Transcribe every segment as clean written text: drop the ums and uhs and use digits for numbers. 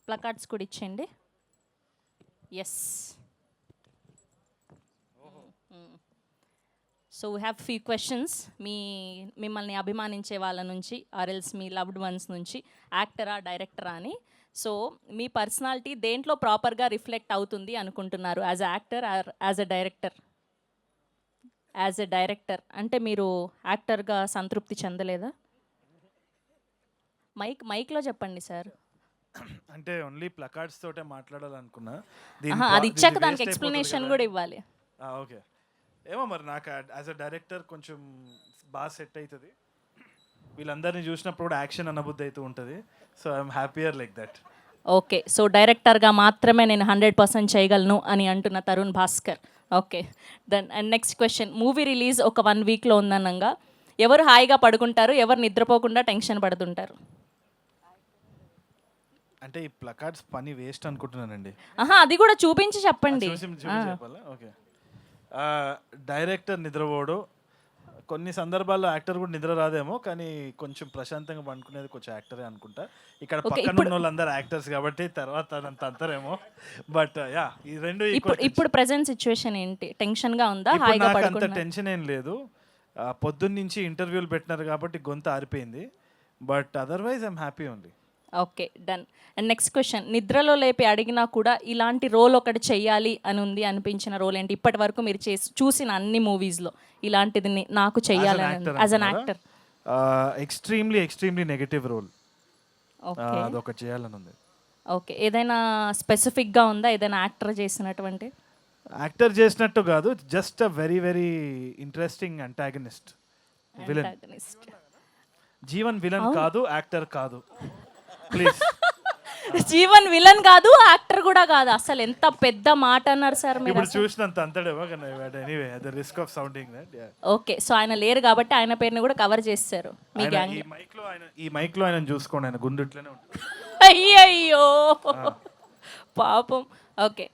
Placards కూడా ఇచ్చేయండి. Yes. So we have few questions మిమ్మల్ని అభిమానించే వాళ్ళ నుంచి ఆర్ఎల్స్ మీ లవ్డ్ వన్స్ నుంచి, యాక్టరా డైరెక్టరా అని. సో మీ పర్సనాలిటీ దేంట్లో ప్రాపర్గా రిఫ్లెక్ట్ అవుతుంది అనుకుంటున్నారు, as a actor are as a director? As a director అంటే మీరు యాక్టర్గా సంతృప్తి చెందలేదా? మైక్లో చెప్పండి సార్. అంటే ఓన్లీ ప్లకార్డ్స్ తోటే మాట్లాడాలనుకున్నా. అది ఇచ్చాక దానికి ఎక్స్ప్లెనేషన్ కూడా ఇవ్వాలి. ఓకే, ఏమో మరి నాకు యాజ్ అ డైరెక్టర్ కొంచెం బాగా సెట్ అవుతుంది. వీళ్ళందరినీ చూసినప్పుడు కూడా యాక్షన్ అనబుద్ధి అవుతూ ఉంటుంది. So I'm happier like that. Okay, so డైరెక్టర్గా మాత్రమే నేను 100% చేయగలను అని అంటున్న Tarun Bhaskar. Okay, then and next question. Movie release ఒక 1 వీక్లో ఉందనగా ఎవరు హాయిగా పడుకుంటారు, ఎవరు నిద్రపోకుండా టెన్షన్ పడుతుంటారు? అంటే ఈ ప్లకార్డ్స్ పని వేస్ట్ అనుకుంటున్నానండి. అది కూడా చూపించి చెప్పండి. చెప్పాలా? ఓకే. డైరెక్టర్ నిద్రపోడు, కొన్ని సందర్భాల్లో యాక్టర్ కూడా నిద్ర రాదేమో, కానీ కొంచెం ప్రశాంతంగా పండుకునేది కొంచెం యాక్టరే అనుకుంటా. ఇక్కడ పక్కన ఉన్న వాళ్ళందరూ యాక్టర్స్ కాబట్టి తర్వాత అదంత అంతరేమో. బట్ యా, ఈ రెండు ఇప్పుడు ప్రెజెంట్ సిచ్యువేషన్ ఏంటి? టెన్షన్గా ఉందా, హాయిగా అంత టెన్షన్ ఏం లేదు. పొద్దున్న నుంచి ఇంటర్వ్యూలు పెట్టినారు కాబట్టి గొంతు ఆరిపోయింది. But otherwise I'm happy only. Okay, done. And next question. నిద్రలో లేపి అడిగినా కూడా ఇలాంటి రోల్ ఒకటి చెయ్యాలి అని ఉంది అనిపించిన రోల్ ఏంటి? ఇప్పటి వరకు మీరు చూసిన అన్ని మూవీస్లో ఇలాంటిది నాకు చెయ్యాలని as an actor. Extremely negative role, అదొకటి చేయాలని ఉంది. ఓకే, ఏదైనా స్పెసిఫిక్గా ఉందా? ఏదైనా యాక్టర్ చేసినటువంటి? యాక్టర్ చేసినట్టు కాదు, just a very very interesting అంటాగనిస్ట్, villain. Jeevan villain కాదు, యాక్టర్ కాదు, ప్లీజ్. జీవన్ విలన్ కాదు, యాక్టర్ కూడా కాదు. అసలు ఎంత పెద్ద మాట అన్నారు సార్ మీరు. ఇప్పుడు చూసినంత అంతడేమో, anyway the risk of sounding that. Okay, so ఆయన లేరు కాబట్టి ఆయన పేరుని కూడా కవర్ చేస్తారు మీ గ్యాంగ్. ఈ మైక్ లో ఆయన చూసుకోండి, ఆయన గుండు ఇట్లనే ఉంటుంది. అయ్యయ్యో పాపం. ఓకే,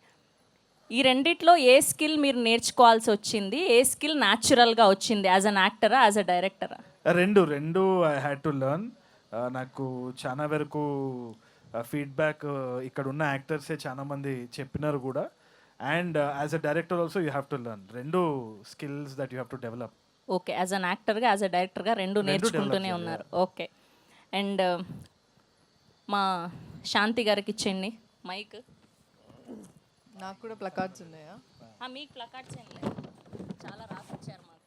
ఈ రెండిట్లో ఏ స్కిల్ మీరు నేర్చుకోవాల్సి వచ్చింది, ఏ స్కిల్ న్యాచురల్గా వచ్చింది, యాజ్ అన్ యాక్టరా యాజ్ అ డైరెక్టరా? రెండు ఐ హ్యాడ్ టు లెర్న్. నాకు చాలా వరకు ఫీడ్బ్యాక్ ఇక్కడ ఉన్న యాక్టర్సే చాలా మంది చెప్పినారు కూడా. And as a director also you have to learn. రెండు skills that you have to develop. Okay, as an యాక్టర్గా యాజ్ అ డైరెక్టర్గా రెండు నేర్చుకుంటూనే ఉన్నారు. ఓకే, అండ్ మా శాంతి గారికి ఇచ్చేయండి మైక్. నాకు కూడా ప్లకార్డ్స్ ఉన్నాయా? మీకు ప్లకార్డ్స్ ఏం లేదు, చాలా రాసిచ్చారు మాకు.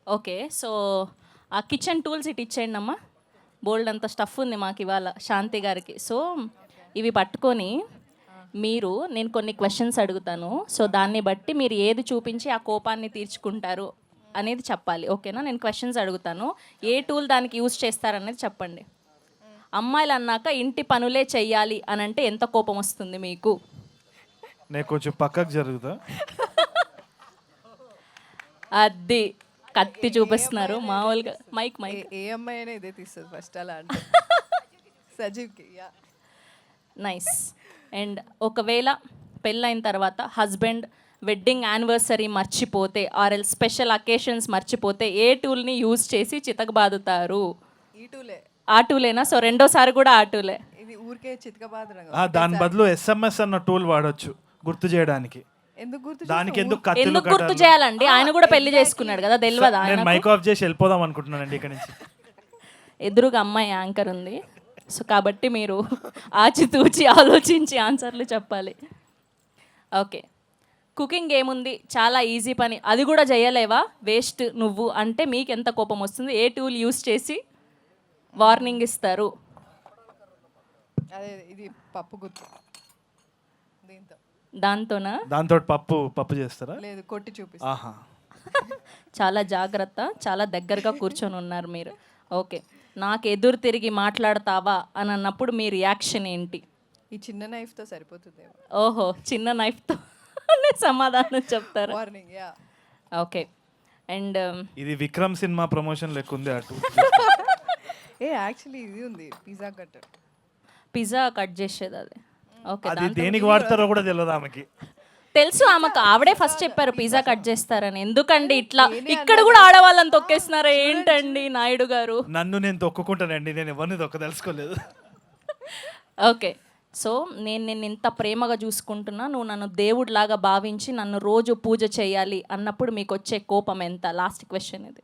ఓకే, సో ఆ కిచెన్ టూల్స్ ఇటు ఇచ్చేయండి అమ్మా. బోల్డ్ అంత స్టఫ్ ఉంది మాకు ఇవాళ శాంతి గారికి. సో ఇవి పట్టుకొని నేను కొన్ని క్వశ్చన్స్ అడుగుతాను. సో దాన్ని బట్టి మీరు ఏది చూపించి ఆ కోపాన్ని తీర్చుకుంటారు అనేది చెప్పాలి. ఓకేనా? నేను క్వశ్చన్స్ అడుగుతాను, ఏ టూల్ దానికి యూజ్ చేస్తారనేది చెప్పండి. అమ్మాయిలు అన్నాక ఇంటి పనులే చెయ్యాలి అని అంటే ఎంత కోపం వస్తుంది మీకు? నేను కొంచెం పక్కకు జరుగుతా. అది కత్తి చూపిస్తున్నారు మామూలుగా. మైక్ ఏ అమ్మాయి అయినా ఇదే తీస్తుంది ఫస్ట్ అలా అంటే. సజీవ్కి నైస్. అండ్ ఒకవేళ పెళ్ళైన తర్వాత హస్బెండ్ వెడ్డింగ్ యానివర్సరీ మర్చిపోతే ఆర్ఎల్ స్పెషల్ అకేషన్స్ మర్చిపోతే ఏ టూల్ని యూజ్ చేసి చితకబాదుతారు? ఈ టూలే. ఆ టూలేనా? సో రెండోసారి కూడా ఆ టూలే. ఇది ఊరికే చితకబాదడం. దాని బదులు SMS అన్న టూల్ వాడొచ్చు గుర్తు చేయడానికి. దానికి ఎందుకు గుర్తు చేయాలండి? ఆయన కూడా పెళ్లి చేసుకున్నాడు కదా, తెలియదా? నేను మైక్ ఆఫ్ చేసి వెళ్ళిపోదాం అనుకుంటున్నానండి ఇక్కడ నుంచి. ఎదురుగా అమ్మాయి యాంకర్ ఉంది, సో కాబట్టి మీరు ఆచితూచి ఆలోచించి ఆన్సర్లు చెప్పాలి. ఓకే, కుకింగ్ ఏముంది, చాలా ఈజీ పని, అది కూడా చేయలేవా, వేస్ట్ నువ్వు అంటే మీకు ఎంత కోపం వస్తుంది? ఏ టూల్ యూస్ చేసి వార్నింగ్ ఇస్తారు? అదే ఇది పప్పు గుర్తు. దీంతో దాంతో పప్పు చేస్తారా? లేదు, కొట్టి చూపిస్తా. చాలా జాగ్రత్త, చాలా దగ్గరగా కూర్చొని ఉన్నారు మీరు. ఓకే, నాకు ఎదురు తిరిగి మాట్లాడతావా అని అన్నప్పుడు మీ రియాక్షన్ ఏంటి? ఈ చిన్న నైఫ్తో సరిపోతుంది. ఓహో, చిన్న నైఫ్తో సమాధానం చెప్తారు. వార్నింగ్. యా. ఓకే, అండ్ ఇది విక్రమ్ సినిమా ప్రమోషన్ లెక్క ఉంది అటు. యాక్చువల్లీ ఇది ఉంది, పిజ్జా కట్టర్. పిజ్జా కట్ చేసేది అది. ఓకే, అది దేనికి వాడతారో కూడా తెలియదు ఆమెకి. తెలుసు ఆమెకు, ఆవిడే ఫస్ట్ చెప్పారు పిజ్జా కట్ చేస్తారని. ఎందుకండి ఇట్లా ఇక్కడ కూడా ఆడవాళ్ళని తొక్కేస్తున్నారా ఏంటండి నాయుడు గారు? నన్ను నేను తొక్కుకుంటానండి, నేను ఎవరిని తొక్కదలుచుకోలేదు. ఓకే, సో నేను నిన్ను ఇంత ప్రేమగా చూసుకుంటున్నా, నువ్వు నన్ను దేవుడిలాగా భావించి నన్ను రోజు పూజ చేయాలి అన్నప్పుడు మీకు వచ్చే కోపం ఎంత? లాస్ట్ క్వశ్చన్ ఇది.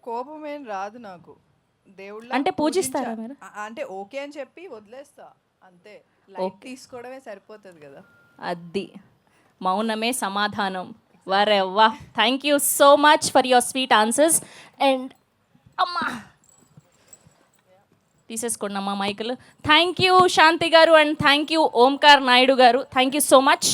కోపం ఏం రాదు నాకు. దేవుళ్ళ అంటే పూజిస్తారా మీరు? అంటే ఓకే అని చెప్పి వదిలేస్తా అంతే. లైట్ తీసుకోవడమే సరిపోతుంది కదా. అది మౌనమే సమాధానం. వరెవ్వా, thank you so much for your sweet answers. And అమ్మా తీసేసుకోండి అమ్మా మైకులు. Thank you Shanti garu and thank you Omkar Naidu garu. Thank you so much.